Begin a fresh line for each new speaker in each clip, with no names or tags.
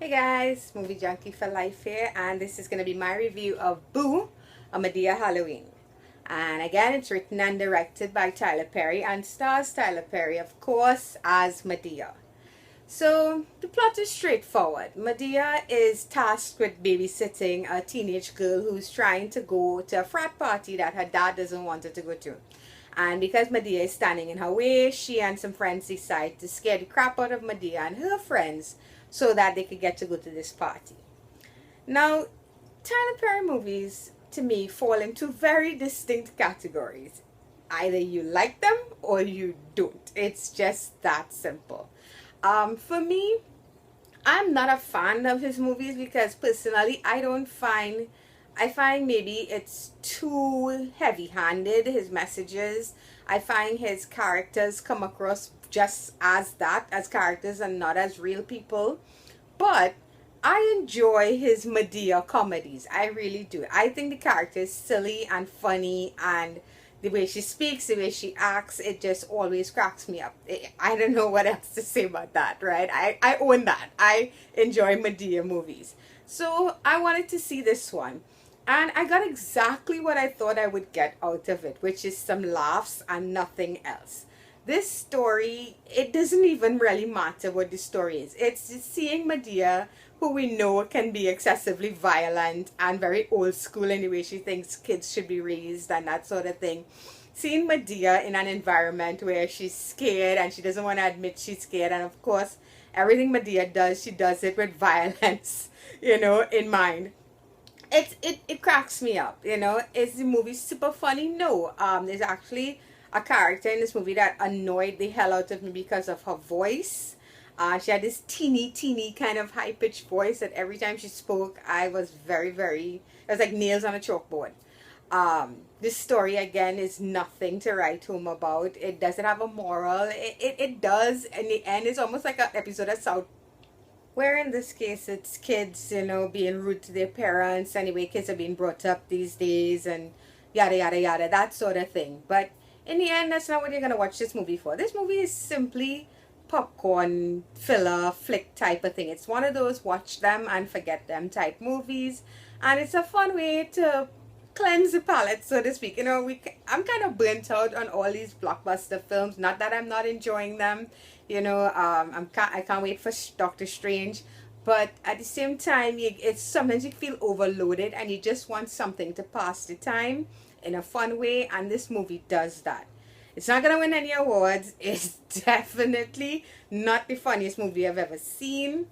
Hey guys, Movie Junkie for Life here, and this is going to be my review of Boo, a MADEA Halloween. And again, it's written and directed by Tyler Perry and stars Tyler Perry, of course, as Madea. So, the plot is straightforward. Madea is tasked with babysitting a teenage girl who's trying to go to a frat party that her dad doesn't want her to go to. And because Madea is standing in her way, she and some friends decide to scare the crap out of Madea and her friends so that they could get to go to this party. Now, Tyler Perry movies, to me, fall into very distinct categories. Either you like them or you don't. It's just that simple. For me, I'm not a fan of his movies because personally I find maybe it's too heavy-handed, his messages. I find his characters come across just as that, as characters and not as real people. But I enjoy his Madea comedies. I really do. I think the character is silly and funny, and the way she speaks, the way she acts, it just always cracks me up. I don't know what else to say about that, right? I own that. I enjoy Madea movies. So I wanted to see this one. And I got exactly what I thought I would get out of it, which is some laughs and nothing else. This story, it doesn't even really matter what the story is. It's just seeing Madea, who we know can be excessively violent and very old school in the way she thinks kids should be raised and that sort of thing. Seeing Madea in an environment where she's scared and she doesn't want to admit she's scared. And of course, everything Madea does, she does it with violence, in mind. It cracks me up, Is the movie super funny? No. There's actually a character in this movie that annoyed the hell out of me because of her voice. She had this teeny kind of high-pitched voice that every time she spoke, I was it was like nails on a chalkboard. This story, again, is nothing to write home about. It doesn't have a moral. It does. In the end, it's almost like an episode of South, where in this case it's kids, being rude to their parents. Anyway, kids are being brought up these days and yada yada yada, that sort of thing. But in the end, that's not what you're going to watch this movie for. This movie is simply popcorn, filler, flick type of thing. It's one of those watch them and forget them type movies. And it's a fun way to cleanse the palate, so to speak. I'm kind of burnt out on all these blockbuster films. Not that I'm not enjoying them. I can't wait for Doctor Strange. But at the same time, it's sometimes you feel overloaded and you just want something to pass the time in a fun way, and this movie does that. It's not going to win any awards. It's definitely not the funniest movie I've ever seen.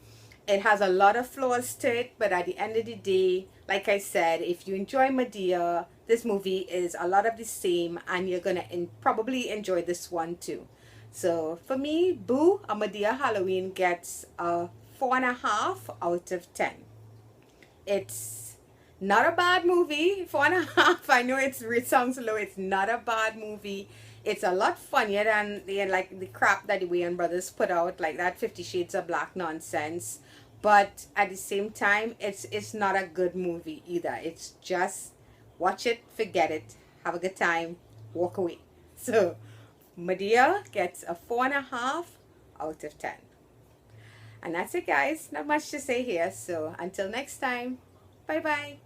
It has a lot of flaws to it, but at the end of the day, like I said, if you enjoy Madea, this movie is a lot of the same, and you're going to probably enjoy this one too. So for me, Boo, a Madea Halloween gets a 4.5 out of 10. It's not a bad movie. 4.5. I know it sounds low. It's not a bad movie. It's a lot funnier than the crap that the Wayans brothers put out, like that 50 Shades of Black nonsense. But at the same time, it's not a good movie either. It's just watch it, forget it, have a good time, walk away. So Madea gets a 4.5 out of 10. And that's it, guys. Not much to say here. So until next time, bye bye.